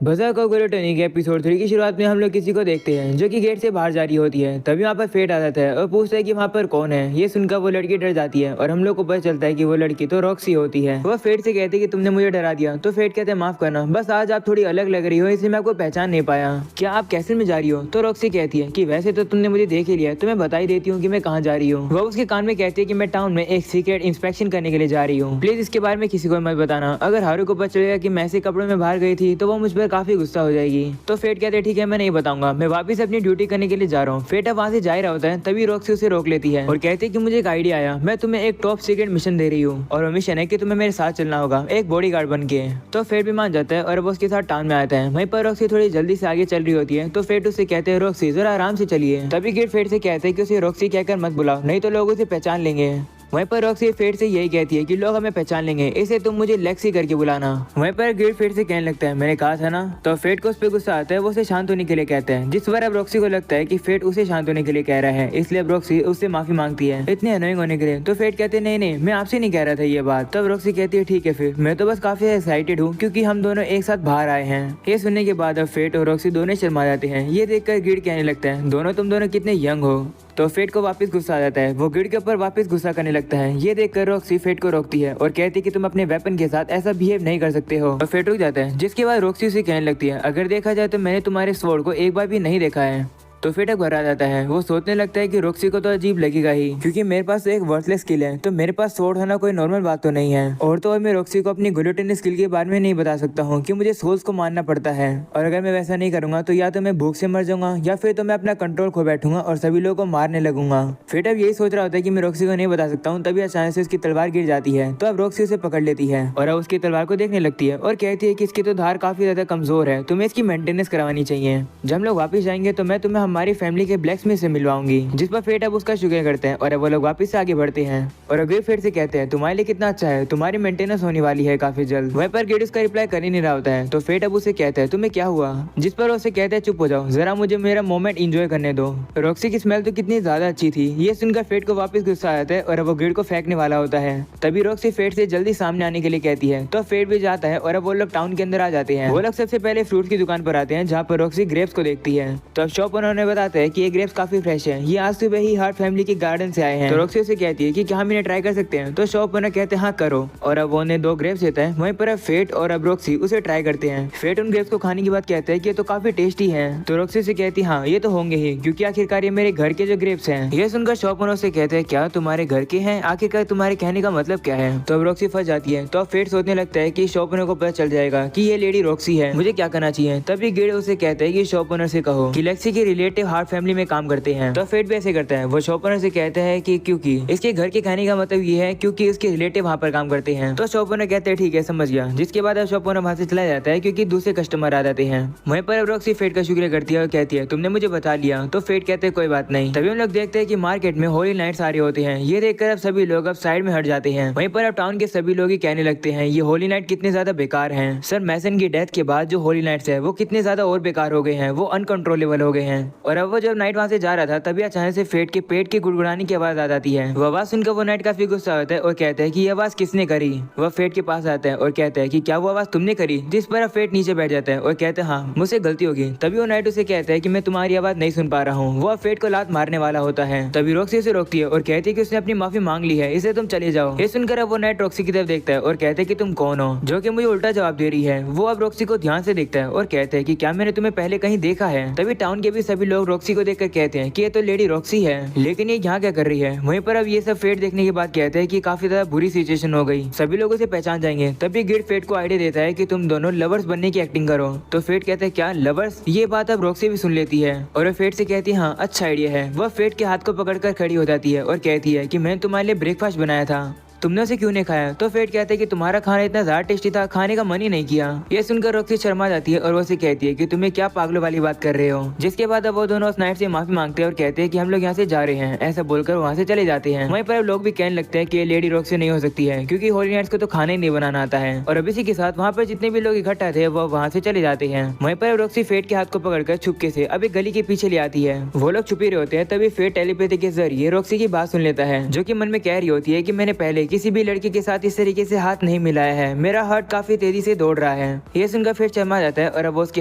बज़ार का गुलिटनी के एपिसोड 3 की शुरुआत में हम लोग किसी को देखते हैं जो कि गेट से बाहर जा रही होती है। तभी वहाँ पर फेट आ जाता है और पूछता है कि वहाँ पर कौन है। ये सुनकर वो लड़की डर जाती है और हम लोग को पता चलता है कि वो लड़की तो रॉक्सी होती है। वह फेट से कहती है कि तुमने मुझे डरा दिया। तो फेट कहते हैं माफ करना, बस आज आप थोड़ी अलग लग रही हो इसलिए मैं आपको पहचान नहीं पाया। क्या आप कैसे में जा रही हो? तो रॉक्सी कहती है कि वैसे तो तुमने मुझे देख ही लिया, तो मैं बता ही देती हूँ कि मैं कहाँ जा रही हूँ। वह उसके कान में कहती है कि मैं टाउन में एक सीक्रेट इंस्पेक्शन करने के लिए जा रही हूँ, प्लीज इसके बारे में किसी को मत बताना। अगर हारू को पता चलेगा कि मैं ऐसे कपड़ों में बाहर गई थी तो वो मुझ पर काफी गुस्सा हो जाएगी। तो फेट कहते हैं ठीक है मैं नहीं बताऊंगा, मैं वापस अपनी ड्यूटी करने के लिए जा रहा हूँ। फेट अब वहाँ से जा रहा होता है तभी रॉक्सी उसे रोक लेती है और कहती है कि मुझे एक आइडिया आया, मैं तुम्हें एक टॉप सीक्रेट मिशन दे रही हूँ और वो मिशन है कि तुम्हें मेरे साथ चलना होगा एक बॉडीगार्ड बन के। तो फेट भी मान जाता है और वो उसके साथ टाउन में आता है। वहीं पर रॉक्सी थोड़ी जल्दी से आगे चल रही होती है तो फेट उससे कहते हैं रॉक्सी जरा आराम से चलिए। तभी गिर फेट से कहते हैं कि उसे रॉक्सी कहकर मत बुलाओ, नहीं तो लोग उसे पहचान लेंगे। वहीं पर रॉक्सी फेट से यही कहती है कि लोग हमें पहचान लेंगे, इसे तुम मुझे लेक्सी करके बुलाना। वहीं पर गिर फेट से कहने लगता है मैंने कहा था ना। तो फेट को उस पर गुस्सा आता है, वो उसे शांत होने के लिए कहते हैं। जिस बार अब रॉक्सी को लगता है कि फेट उसे शांत होने के लिए कह रहा है, इसलिए अब रॉक्सी उससे माफी मांगती है इतने अनोइंग होने के लिए। तो फेट कहते हैं नहीं मैं आपसे नहीं कह रहा था ये बात। तब रॉक्सी कहती है ठीक है फिर, मैं तो बस काफी एक्साइटेड हूँ क्योंकि हम दोनों एक साथ बाहर आए हैं। ये सुनने के बाद अब फेट और रॉक्सी दोनों शर्मा जाते हैं। ये देखकर गिर कहने लगता है तुम दोनों कितने यंग हो। तो फेट को वापस गुस्सा आ जाता है, वो गिड के ऊपर वापस गुस्सा करने लगता है। ये देखकर रॉक्सी फेट को रोकती है और कहती है कि तुम अपने वेपन के साथ ऐसा बिहेव नहीं कर सकते हो। और फेट रुक जाता है, जिसके बाद रॉक्सी उसे कहने लगती है अगर देखा जाए तो मैंने तुम्हारे स्वॉर्ड को एक बार भी नहीं देखा है। तो फेट अब घर आ जाता है। वो सोचने लगता है कि रॉक्सी को तो अजीब लगेगा ही क्योंकि मेरे पास एक वर्थलेस स्किल है, तो मेरे पास स्वॉर्ड होना कोई नॉर्मल बात तो नहीं है। और तो मैं रॉक्सी को अपनी गुलिटनी स्किल के बारे में नहीं बता सकता हूँ कि मुझे सोल्स को मारना पड़ता है, और अगर मैं वैसा नहीं करूंगा तो या तो मैं भूख से मर जाऊंगा या फिर तो मैं अपना कंट्रोल खो बैठूंगा और सभी लोगों को मारने लगूंगा। फेट अब यही सोच रहा होता है कि मैं रॉक्सी को नहीं बता सकता हूँ, तभी अचानक से उसकी तलवार गिर जाती है। तो अब रॉक्सी उसे पकड़ लेती है और अब उसकी तलवार को देखने लगती है और कहती है कि इसकी तो धार काफी ज्यादा कमजोर है, तुम्हें इसकी मेंटेनेंस करवानी चाहिए। जब हम लोग वापस जाएंगे तो मैं तुम्हें हमारी फैमिली के में से मिलवाऊंगी। जिस पर फेट अब उसका शुक्र करते हैं और अब वो लोग वापस से आगे बढ़ते हैं। और अगर फेट से कहते हैं तुम्हारे लिए कितना अच्छा है, तुम्हारी मेंटेनेंस होने वाली है काफी जल्द। वहीं पर गेट उसका रिप्लाई कर ही नहीं रहा होता है। तो फेट अब उसे कहता है तुम्हें क्या हुआ, जिस पर उसे कहते हैं चुप हो जाओ, जरा मुझे मेरा मोमेंट एंजॉय करने दो। रॉक्सी की स्मेल तो कितनी ज्यादा अच्छी थी। ये सुनकर फेट को वापस गुस्सा आ जाता है और अब वो गेट को फेंकने वाला होता है। तभी रॉक्सी फेट से जल्दी सामने आने के लिए कहती है। तो फेट भी जाता है और अब वो लोग टाउन के अंदर आ जाते हैं। वो लोग सबसे पहले फ्रूट की दुकान पर आते हैं जहाँ पर रॉक्सी ग्रेप्स को देखती है। तो शॉप उन्होंने बताते हैं कि ये ग्रेप्स काफी फ्रेश है, ये आज सुबह ही हार्ट फैमिली के गार्डन से आए हैं। तो रॉक्सी उसे कहती है कि क्या हम इन्हें ट्राई कर सकते हैं। तो शॉप ओनर कहते हैं हाँ करो, और अब वो उन्हें 2 ग्रेप्स देता है। वहीं पर अब फेट और अब रॉक्सी उसे ट्राई करते हैं। फेट उन ग्रेप्स को खाने के बाद कहते हैं कि ये तो काफी टेस्टी है। तो रॉक्सी से कहती है हाँ ये तो होंगे ही, क्योंकि आखिरकार ये मेरे घर के जो ग्रेप्स हैं। ये सुनकर शॉप ओनर से कहते हैं क्या तुम्हारे घर के हैं, आखिरकार तुम्हारे कहने का मतलब क्या है। तो अब रॉक्सी फंस जाती है। तो अब फेट सोचने लगता है कि शॉप ओनर को पता चल जाएगा कि ये लेडी रॉक्सी है, मुझे क्या करना चाहिए। तभी गिड उसे कहते हैं कि शॉप ओनर से कहो कि लेक्सी के रिलेटिव हार्ट फैमिली में काम करते हैं। तो फेट भी ऐसे करता है। वो शॉप ओनर से कहते हैं कि क्योंकि इसके घर के खाने का मतलब ये है क्योंकि इसके रिलेटिव वहाँ पर काम करते हैं। तो शॉप ओनर कहते हैं ठीक है समझ गया। जिसके बाद अब शॉप ओनर वहाँ से चला जाता है क्योंकि दूसरे कस्टमर आ जाते हैं। वहीं पर अब रॉक्सी फेट का शुक्रिया करती है और कहती है तुमने मुझे बता लिया। तो फेट कहते हैं कोई बात नहीं। तभी हम लोग देखते हैं कि मार्केट में होली नाइट्स आ रहे होते हैं। ये देखकर अब सभी लोग अब साइड में हट जाते हैं। वहीं पर अब टाउन के सभी लोग ही कहने लगते हैं ये होली नाइट कितने ज्यादा बेकार हैं। सर मैसन की डेथ के बाद जो होली नाइट्स है वो कितने ज्यादा और बेकार हो गए हैं, वो अनकंट्रोलेबल हो गए हैं। और अब वो जब नाइट वहाँ से जा रहा था तभी अचानक से फेट के पेट की गुड़गुड़ाने की आवाज आ जाती है। वो आवाज सुनकर वो नाइट काफी गुस्सा होता है और कहता है कि ये आवाज किसने करी। वह फेट के पास आता है और कहता है कि क्या वो आवाज तुमने करी। जिस पर फेट नीचे बैठ जाता है और कहता है हाँ मुझसे गलती होगी। तभी वो नाइट उसे कहता है कि मैं तुम्हारी आवाज नहीं सुन पा रहा हूँ। वो फेट को लात मारने वाला होता है। तभी रॉक्सी उसे रोकती है और कहती है कि उसने अपनी माफी मांग ली है, इसे तुम चले जाओ। ये सुनकर अब वो नाइट रॉक्सी की तरफ देखता है और कहता है कि तुम कौन हो जो कि मुझे उल्टा जवाब दे रही है। वो अब रॉक्सी को ध्यान से देखता है और कहता है कि क्या मैंने तुम्हें पहले कहीं देखा है। तभी टाउन के भी सभी लोग रॉक्सी को देखकर कहते हैं कि ये तो लेडी रॉक्सी है, लेकिन ये यहाँ क्या कर रही है। वहीं पर अब ये सब फेट देखने के बाद कहते हैं कि काफी ज्यादा बुरी सिचुएशन हो गई, सभी लोग उसे पहचान जाएंगे। तभी गिड फेट को आइडिया देता है कि तुम दोनों लवर्स बनने की एक्टिंग करो। तो फेट कहते हैं क्या लवर्स। ये बात अब रॉक्सी भी सुन लेती है और फेट से कहती है हाँ अच्छा आइडिया है। वह फेट के हाथ को पकड़कर खड़ी हो जाती है और कहती है कि मैंने तुम्हारे लिए ब्रेकफास्ट बनाया था, तुमने उसे क्यों नहीं खाया। तो फेट कहते हैं कि तुम्हारा खाना इतना ज्यादा टेस्टी था, खाने का मन ही नहीं किया। ये सुनकर रॉक्सी शर्मा जाती है और वो उसे कहती है कि तुम्हें क्या पागलों वाली बात कर रहे हो। जिसके बाद अब वो दोनों उस नाइट से माफी मांगते हैं और कहते हैं कि हम लोग यहाँ से जा रहे हैं। ऐसा बोलकर वहाँ से चले जाते हैं। वहीं पर लोग भी कहने लगते हैं कि ये लेडी रॉक्सी नहीं हो सकती है क्योंकि होली नाइट्स को तो खाना ही नहीं बनाना आता है। और अब इसी के साथ वहाँ पर जितने भी लोग इकट्ठा थे वो वहाँ से चले जाते हैं। वहीं पर रॉक्सी फेट के हाथ को पकड़कर छुपके से अब एक गली के पीछे ले आती है। वो लोग छुपे रहे होते हैं। तभी फेट टेलीपैथी के जरिए रॉक्सी की बात सुन लेता है जो कि मन में कह रही होती है कि मैंने पहले किसी भी लड़की के साथ इस तरीके से हाथ नहीं मिलाया है, मेरा हार्ट काफी तेजी से दौड़ रहा है। ये सुनकर फेट शर्मा जाता है और अब वो उसके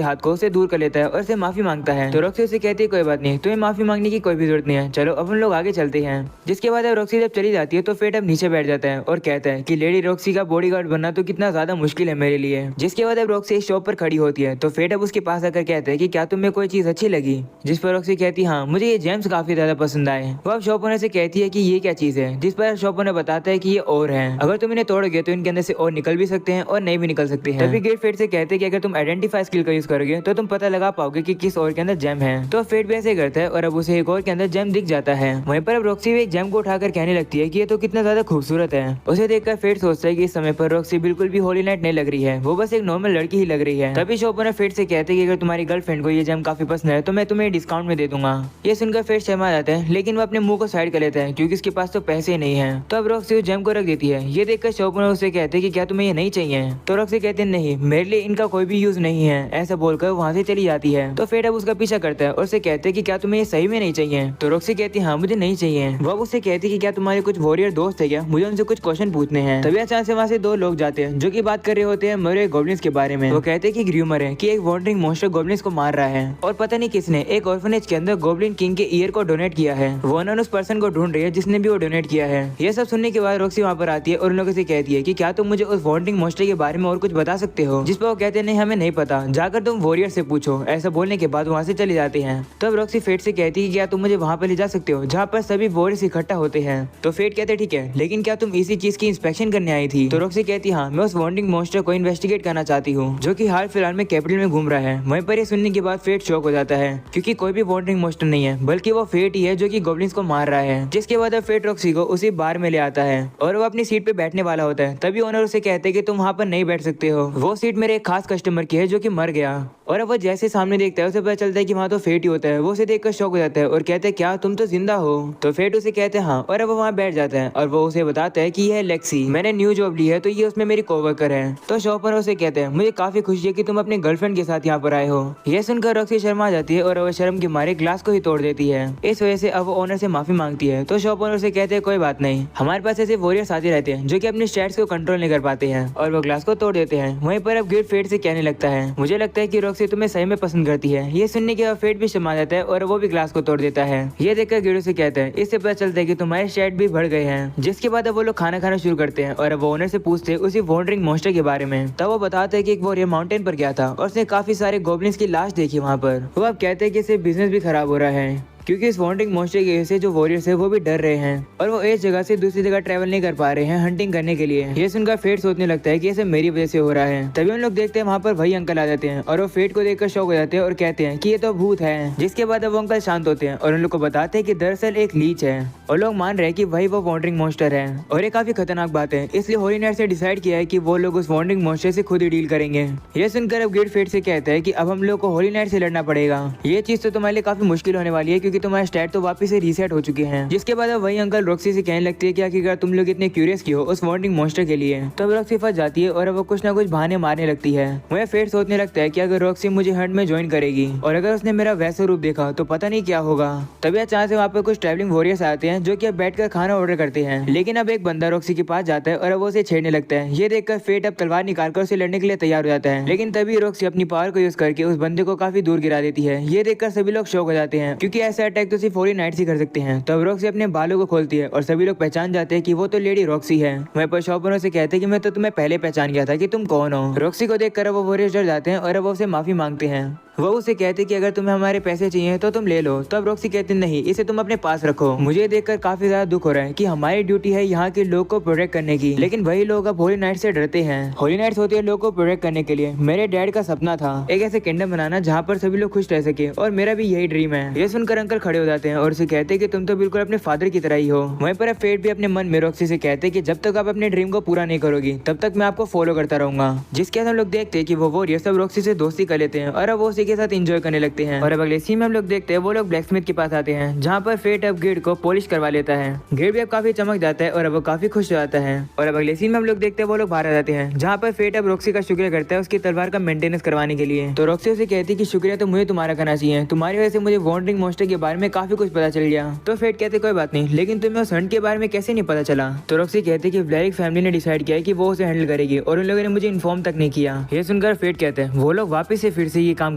हाथ को उसे दूर कर लेता है और उसे माफी मांगता है। तो रॉक्सी उसे कहती है कोई बात नहीं, तुम्हें माफी मांगने की कोई भी जरूरत नहीं है, चलो अब हम लोग आगे चलते हैं। जिसके बाद अब रॉक्सी जब चली जाती है तो फेट अब नीचे बैठ जाता है और कहता है कि लेडी रॉक्सी का बॉडीगार्ड बनना तो कितना ज्यादा मुश्किल है मेरे लिए। जिसके बाद अब रॉक्सी एक शॉप पर खड़ी होती है तो फेट अब उसके पास आकर कहता है कि क्या तुम्हें कोई चीज अच्छी लगी। जिस पर रॉक्सी कहती है हाँ, मुझे ये जेम्स काफी ज्यादा पसंद आए। वो अब शॉप ओनर से कहती है कि ये क्या चीज है, जिस पर शॉप ओनर बताता है कि ये और है, अगर तुम इन्हें तोड़ोगे तो इनके अंदर से और निकल भी सकते हैं और नहीं भी निकल सकते हैं। तभी गेट फेट से कहते हैं कि अगर तुम आइडेंटिफाई स्किल का यूज करोगे तो तुम पता लगा पाओगे कि किस और के अंदर जेम है। तो फेट भी ऐसे करता है और अब उसे एक और के अंदर जेम दिख जाता है। वहीं पर अब रॉक्सी भी एक जेम को उठाकर कहने लगती है कि ये तो कितना ज्यादा खूबसूरत है। उसे देखकर फेट सोचता है कि इस समय पर रॉक्सी बिल्कुल भी होली नाइट नहीं लग रही है, वो बस एक नॉर्मल लड़की ही लग रही है। तभी शॉप ओनर फेट से कहते हैं कि अगर तुम्हारी गर्लफ्रेंड को ये जेम काफी पसंद है तो मैं तुम्हें डिस्काउंट में दे दूंगा। ये सुनकर फेट शर्मा जाता है, लेकिन वो अपने मुंह को साइड कर लेता है क्योंकि उसके पास तो पैसे नहीं है। तो अब रॉक्सी उस जेम को रख देती है। ये देखकर शॉप ओनर उसे कहते हैं कि क्या तुम्हें ये नहीं चाहिए। तो रॉक्सी कहते हैं नहीं, मेरे लिए इनका कोई भी यूज नहीं है। ऐसा बोलकर वहाँ से चली जाती है। तो फेट अब उसका पीछा करता है और उसे कहते हैं कि क्या तुम्हें ये सही में नहीं चाहिए। तो रॉक्सी कहती है हाँ मुझे नहीं चाहिए। वो उससे कहती है कि क्या तुम्हारे कुछ वॉरियर दोस्त है क्या, मुझे उनसे कुछ क्वेश्चन पूछने हैं। तभी अचानक से वहाँ से दो लोग जाते हैं जो की बात कर रहे होते हैं मरे गॉब्लिन्स के बारे में। वो कहते हैं कि ग्रूमर है कि एक वॉन्डरिंग मॉन्स्टर गॉब्लिन्स को मार रहा है और पता नहीं किसने एक ऑर्फनेज के अंदर गॉब्लिन किंग के ईयर को डोनेट किया है। वो उस पर्सन को ढूंढ रही है जिसने भी वो डोनेट किया है। ये सब सुनने के बाद रॉक्सी वहाँ पर आती है और उन लोगों से कहती है कि क्या तुम मुझे उस वॉन्डरिंग मॉन्स्टर के बारे में और कुछ बता सकते हो। जिस पर वो कहते हैं नहीं हमें नहीं पता, जाकर तुम वॉरियर से पूछो। ऐसा बोलने के बाद वहाँ से चले जाते हैं। तब रॉक्सी फेट से कहती है कि क्या तुम मुझे वहाँ पर ले जा सकते हो जहाँ पर सभी वॉरियर्स इकट्ठा होते हैं। तो फेट कहते हैं ठीक है, लेकिन क्या तुम इसी चीज की इंस्पेक्शन करने आई थी। तो रॉक्सी कहती है हाँ, मैं उस वॉन्डरिंग मॉन्स्टर को इन्वेस्टिगेट करना चाहती हूँ जो कि हाल फिलहाल में कैपिटल में घूम रहा है। वहीं पर ये सुनने के बाद फेट शॉक हो जाता है क्योंकि कोई भी वॉन्डरिंग मॉन्स्टर नहीं है बल्कि वो फेट ही है जो कि गॉब्लिन्स को मार रहा है। जिसके बाद फेट रॉक्सी को उसी बार में ले आता है और वो अपनी सीट पे बैठने वाला होता है। तभी ओनर उसे कहते हैं कि तुम वहाँ पर नहीं बैठ सकते हो, वो सीट मेरे एक खास कस्टमर की है जो कि मर गया। और अब वो जैसे सामने देखता है उसे पता चलता है कि वहाँ तो फेट ही होता है। वो उसे देखकर शॉक हो जाता है और कहते हैं क्या तुम तो जिंदा हो। तो फेट उसे कहते हैं हाँ, और अब वो वहाँ बैठ जाता है और वो उसे बताता है कि यह है लेक्सी, मैंने न्यू जॉब ली है तो ये उसमें मेरी कोवर्कर है। तो शॉप ओनर उसे कहते हैं मुझे काफी खुशी है कि तुम अपने गर्लफ्रेंड के साथ यहाँ पर आए हो। यह सुनकर रॉक्सी शर्मा जाती है और वो शर्म के मारे ग्लास को ही तोड़ देती है। इस वजह से अब वो ओनर से माफी मांगती है। तो शॉप ओनर से कहते हैं कोई बात नहीं, हमारे पास ऐसे वॉरियर्स आते रहते हैं जो कि अपने स्टैट्स को कंट्रोल नहीं कर पाते हैं, और वो ग्लास को तोड़ देते हैं। वहीं पर अब गिट फेट से कहने लगता है मुझे लगता है कि रॉक्सी तुम्हें सही में पसंद करती है। ये सुनने के बाद फेट भी शर्मा जाता है और वो भी ग्लास को तोड़ देता है। ये देखकर गिडो से कहता है इससे पता चलता है कि तुम्हारे स्टैट भी बढ़ गए हैं। जिसके बाद अब वो लोग खाना खाना शुरू करते हैं और अब वो ओनर से पूछते हैं उसी वॉन्डरिंग मॉन्स्टर के बारे में। तब वो बताता है कि एक वॉरियर माउंटेन पर गया था और उसने काफी सारे गॉब्लिन्स की लाश देखी वहाँ पर। वो अब कहते हैं कि इससे बिजनेस भी खराब हो रहा है क्योंकि इस वॉन्डरिंग मॉन्स्टर की वजह से जो वॉरियर्स है वो भी डर रहे हैं और वो एक जगह से दूसरी जगह ट्रैवल नहीं कर पा रहे हैं हंटिंग करने के लिए। ये सुनकर फेट सोचने लगता है कि ये सब मेरी वजह से हो रहा है। तभी हम लोग देखते हैं वहाँ पर वही अंकल आ जाते हैं और वो फेट को देखकर शॉक हो जाते हैं और कहते हैं कि ये तो भूत है। जिसके बाद अब वो अंकल शांत होते हैं और उन लोग को बताते हैं कि दरअसल एक लीच है और लोग मान रहे हैं कि वही वो वॉन्डरिंग मॉन्स्टर है और ये काफी खतरनाक बात है। इसलिए होली नाइट से डिसाइड किया है कि वो लोग उस वॉन्डरिंग मॉन्स्टर से खुद ही डील करेंगे। ये सुनकर अब गिड फेट से कहता है कि अब हम लोग को होली नाइट से लड़ना पड़ेगा। ये चीज तो तुम्हारे लिए काफी मुश्किल होने वाली है क्योंकि तुम्हारे स्टैट तो वापस से रीसेट हो चुके हैं। जिसके बाद अब वही अंकल रॉक्सी से कहने लगती है कि आखिरकार तुम लोग इतने क्यूरियस क्यों हो उस वॉन्डरिंग मॉन्स्टर के लिए। तब रॉक्सी फंस जाती है और अब वो कुछ ना कुछ बहाने मारने लगती है। वह फेट सोचने लगता है कि अगर रॉक्सी मुझे हंट में ज्वाइन करेगी और अगर उसने मेरा वैसा रूप देखा तो पता नहीं क्या होगा। तभी अचानक से वहाँ पे कुछ ट्रैवलिंग वॉरियर्स आते हैं जो कि अब बैठकर खाना ऑर्डर करते हैं। लेकिन अब एक बंदा रॉक्सी के पास जाता है और अब वो उसे छेड़ने लगता है। ये देखकर फेट अब तलवार निकालकर उसे लड़ने के लिए तैयार हो जाता है। लेकिन तभी रॉक्सी अपनी पावर को यूज करके उस बंदे को काफी दूर गिरा देती है। ये देखकर सभी लोग शॉक हो जाते हैं क्योंकि ऐसा अटैक तो सिर्फ होली नाइट ही कर सकते हैं। तब रॉक्सी अपने बालों को खोलती है और सभी लोग पहचान जाते हैं कि वो तो लेडी रॉक्सी है। वहीं पर शॉप ओनर से कहते हैं कि मैं तो तुम्हें पहले पहचान गया था कि तुम कौन हो। रॉक्सी को देखकर वो वॉरियर्स डर जाते हैं और अब वो उसे माफी मांगते हैं। वो उसे कहते कि अगर तुम्हें हमारे पैसे चाहिए तो तुम ले लो। तब रॉक्सी कहते नहीं, इसे तुम अपने पास रखो। मुझे देखकर काफी ज्यादा दुख हो रहा है कि हमारी ड्यूटी है यहाँ के लोग को प्रोटेक्ट करने की, लेकिन वही लोग अब होली नाइट से डरते हैं। होली नाइट्स होती है लोग को प्रोटेक्ट करने के लिए। मेरे डैड का सपना था एक ऐसे किंगडम बनाना जहाँ पर सभी लोग खुश रह सके और मेरा भी यही ड्रीम है। ये सुनकर अंकल खड़े हो जाते हैं और उसे कहते कि तुम तो बिल्कुल अपने फादर की तरह ही हो। वहीं पर फेट भी अपने मन में रॉक्सी से कहते कि जब तक आप अपने ड्रीम को पूरा नहीं करोगी तब तक मैं आपको फॉलो करता रहूंगा। जिसके बाद हम लोग देखते हैं कि वो वॉरियर सब रॉक्सी से दोस्ती कर लेते हैं और अब वो उसे बच्चे के साथ एंजॉय करने लगते हैं। और अब अगले सीन में हम लोग देखते हैं वो लोग ब्लैकस्मिथ के पास आते हैं, जहाँ पर फेट अब गेट को पॉलिश करवा लेता है। गेट भी अब काफी चमक जाता है और अब वो काफी खुश हो जाता है। और अब अगले सीन में हम लोग देखते हैं वो लोग बाहर आ जाते हैं, जहाँ पर फेट अब रॉक्सी का शुक्रिया करता है उसकी तलवार का मेंटेनेंस करवाने के लिए। तो रॉक्सी उसे कहती है कि शुक्रिया तो मुझे तुम्हारा करना चाहिए, तुम्हारी वजह से मुझे वॉन्डरिंग मॉन्स्टर के बारे में काफी कुछ पता चल गया। तो फेट कहते कोई बात नहीं, लेकिन तुम्हें उस हंट के बारे में कैसे नहीं पता चला। तो रॉक्सी कहती है कि व्लेरिक फैमिली ने डिसाइड किया है कि वो उसे हैंडल करेगी और उन लोगों ने मुझे इन्फॉर्म तक नहीं किया। ये सुनकर फेट कहते हैं वो लोग वापस से फिर से ये काम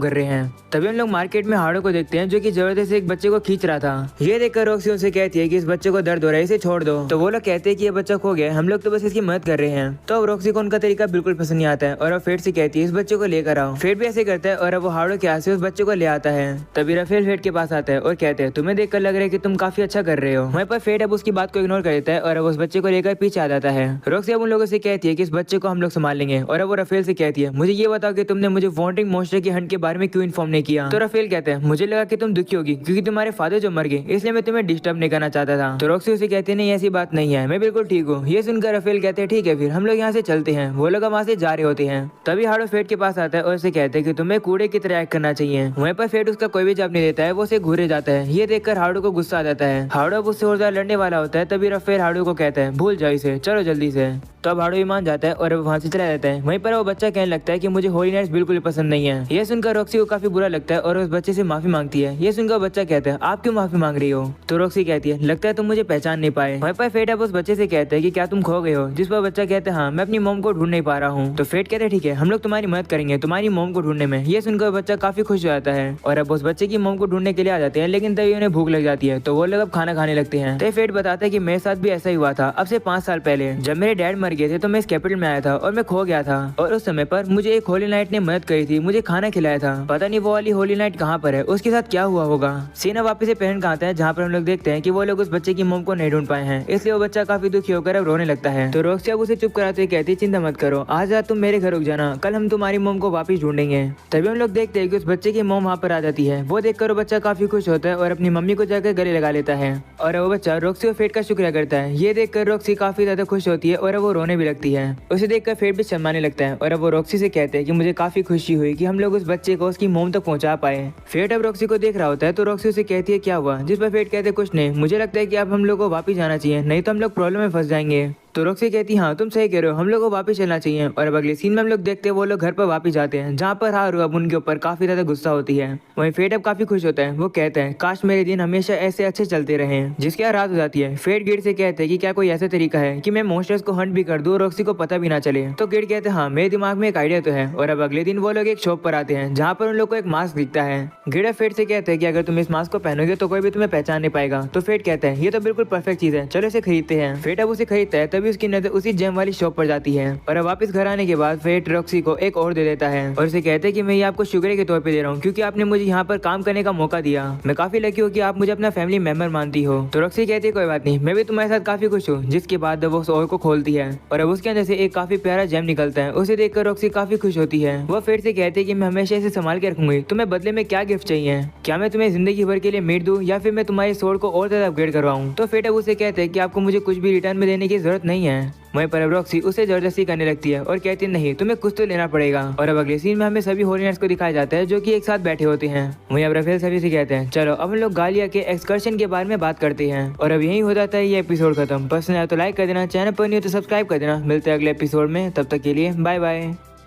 कर रहे हैं। तभी हम लोग मार्केट में हाड़ो को देखते हैं जो कि जबरदस्ती एक बच्चे को खींच रहा था। ये देखकर रॉक्सी उनसे कहती है कि इस बच्चे को दर्द हो रहा है, इसे छोड़ दो। तो वो लोग कहते हैं कि ये बच्चा खो गया, हम लोग तो बस इसकी मदद कर रहे हैं। तो अब रॉक्सी को उनका तरीका बिल्कुल पसंद नहीं आता है और अब फेट से कहती है इस बच्चे को लेकर आओ। फेट भी ऐसे करता है और अब वो हाड़ो के हाथ से उस बच्चे को ले आता है। तभी राफेल फेट के पास आता है और कहते हैं तुम्हें देखकर लग रहा है कि तुम काफी अच्छा कर रहे हो। वहीं पर फेट अब उसकी बात को इग्नोर कर देता है और अब उस बच्चे को लेकर पीछे आ जाता है। रॉक्सी अब उन लोगों से कहती है कि इस बच्चे को हम लोग संभाल लेंगे। और अब वो राफेल से कहती है मुझे ये बताओ कि तुमने मुझे वॉन्डरिंग मॉन्स्टर की हंट के बारे में क्यों इन्फॉर्म नहीं किया। तो राफेल कहते हैं मुझे लगा कि तुम दुखी होगी क्योंकि तुम्हारे फादर जो मर गए, इसलिए मैं तुम्हें डिस्टर्ब नहीं करना चाहता था। तो रॉक्सी उसे कहती है नहीं ऐसी बात नहीं है, मैं बिल्कुल ठीक हूँ। ये सुनकर राफेल कहते हैं ठीक है फिर हम लोग यहाँ से चलते हैं। वो लोग वहाँ से जा रहे होते हैं। तभी हाड़ो फेट के पास आता है और उसे कहते हैं कि तुम्हें कूड़े की तरह एक्ट करना चाहिए। वहीं पर फेट उसका कोई भी जवाब नहीं देता है, वो उसे घूरे जाता है। ये देखकर हाड़ो को गुस्सा आ जाता है। हाड़ो उससे और ज्यादा लड़ने वाला होता है। तभी राफेल हाड़ो को कहता है भूल जाओ इसे, चलो जल्दी से। तो अब हाड़ो भी मान जाता है और अब वहाँ से चला जाता है। वहीं पर वो बच्चा कहने लगता है कि मुझे होली नाइट्स बिल्कुल पसंद नहीं है। ये सुनकर रॉक्सी को काफी बुरा लगता है और उस बच्चे से माफी मांगती है। ये सुनकर बच्चा कहता है आप क्यों माफी मांग रही हो। तो रॉक्सी कहती है लगता है तुम मुझे पहचान नहीं पाए। वहीं पर फेट अब उस बच्चे से कहता है कि क्या तुम खो गए हो। जिस पर बच्चा कहता है हाँ मैं अपनी मॉम को ढूंढ नहीं पा रहा हूँ। तो फेट कहते हैं ठीक है हम लोग तुम्हारी मदद करेंगे तुम्हारी मॉम को ढूंढने में। ये सुनकर बच्चा काफी खुश हो जाता है और अब उस बच्चे की मॉम को ढूंढने के लिए आ जाते हैं, लेकिन तभी उन्हें भूख लग जाती है। तो वो लोग अब खाना खाने लगते हैं। तो फेट बताता है कि मेरे साथ भी ऐसा ही हुआ था अब से 5 साल पहले। जब मेरे डैड मर गए थे तो मैं इस कैपिटल में आया था और मैं खो गया था और उस समय पर मुझे एक होली नाइट ने मदद करी थी, मुझे खाना खिलाया था। पता नहीं वो वाली होली नाइट कहाँ पर है, उसके साथ क्या हुआ होगा। सीना वापस से पेरेंट का आता है जहाँ पर हम लोग देखते हैं कि वो लोग उस बच्चे की मॉम को नहीं ढूंढ पाए हैं, इसलिए वो बच्चा काफी दुखी होकर अब रोने लगता है। तो रॉक्सी अब उसे चुप कराते हुए कहती है चिंता मत करो, आज रात तुम मेरे घर रुक जाना, कल हम तुम्हारी मॉम को वापस ढूंढेंगे। तभी हम लोग देखते हैं कि उस बच्चे की मॉम वहाँ पर आ जाती है। वो देखकर वो बच्चा काफी खुश होता है और अपनी मम्मी को जाकर गले लगा लेता है और वो बच्चा रॉक्सी और फेट का शुक्रिया करता है। ये देखकर रॉक्सी काफी ज्यादा खुश होती है और वो रोने भी लगती है। उसे देखकर फेट भी शर्माने लगता है और अब वो रॉक्सी से कहते हैं कि मुझे काफी खुशी हुई कि हम लोग उस बच्चे को उसकी मॉम तक पहुंचा पाए। फेट अब रॉक्सी को देख रहा होता है तो रॉक्सी उसे कहती है क्या हुआ। जिस पर फेट कहते कुछ नहीं, मुझे लगता है कि अब हम लोग को वापस जाना चाहिए, नहीं तो हम लोग प्रॉब्लम में फंस जाएंगे। तो रॉक्सी कहती हाँ तुम सही कह रहे हो, हम लोग को वापस चलना चाहिए। और अब अगले सीन में हम लोग देखते हैं वो लोग घर पर वापस जाते हैं, जहाँ पर हारू अब उनके ऊपर काफी ज्यादा गुस्सा होती है। वहीं फेट अब काफी खुश होता है। वो कहते हैं काश मेरे दिन हमेशा ऐसे अच्छे चलते रहे। जिसके बाद रात हो जाती है। फेट गेट से कहते हैं कि क्या कोई ऐसा तरीका है कि मैं मॉन्स्टर्स को हंट भी कर दूं और रॉक्सी को पता भी ना चले। तो गेट कहते हैं हाँ मेरे दिमाग में एक आइडिया तो है। और अब अगले दिन वो लोग एक शॉप पर आते हैं जहाँ पर उन लोग को एक मास्क दिखता है। गेट फेट से कहते हैं कि अगर तुम इस मास्क को पहनोगे तो कोई भी तुम्हें पहचान नहीं पाएगा। तो फेट कहता है ये तो बिल्कुल परफेक्ट चीज है, चलो इसे खरीदते हैं। फेट अब उसे खरीदता है। तभी उसकी नजर उसी जेम वाली शॉप पर जाती है और अब वापस घर आने के बाद फेट रॉक्सी को एक और दे देता है और उसे कहते हैं कि मैं ये आपको शुक्रिया के तौर पे दे रहा हूँ क्योंकि आपने मुझे यहाँ पर काम करने का मौका दिया। मैं काफी लकी हूँ कि आप मुझे अपना फैमिली मेंबर मानती हो। तो रॉक्सी कहती है कोई बात नहीं, मैं भी तुम्हारे साथ काफी खुश हूँ। जिसके बाद वो उस और को खोलती है और अब उसके अंदर से एक काफी प्यारा जेम निकलता है। उसे देखकर रॉक्सी काफी खुश होती है। वो फेट से कहती है कि मैं हमेशा इसे संभाल के रखूंगी, तुम्हें बदले में क्या गिफ्ट चाहिए, क्या मैं तुम्हें जिंदगी भर के लिए मीट दूं या फिर मैं तुम्हारे सोर्ड को और ज्यादा अपग्रेड करवाऊं। तो फेट अब उसे कहते हैं कि आपको मुझे कुछ भी रिटर्न में देने की जरूरत नहीं है। वहीं पर अब रॉक्सी उसे जबरदस्ती करने लगती है और कहती है नहीं तुम्हें कुछ तो लेना पड़ेगा। और अब अगले सीन में हमें सभी होली नाइट्स को दिखाया जाता है जो कि एक साथ बैठे होते हैं। वहीं अब राफेल सभी से कहते हैं चलो अब हम लोग गालिया के एक्सकर्शन के बारे में बात करते हैं। और अब यही हो जाता है ये एपिसोड खत्म। पसंद आया तो लाइक कर देना, चैनल पर नहीं हो तो सब्सक्राइब कर देना। मिलते हैं अगले एपिसोड में, तब तक के लिए बाय बाय।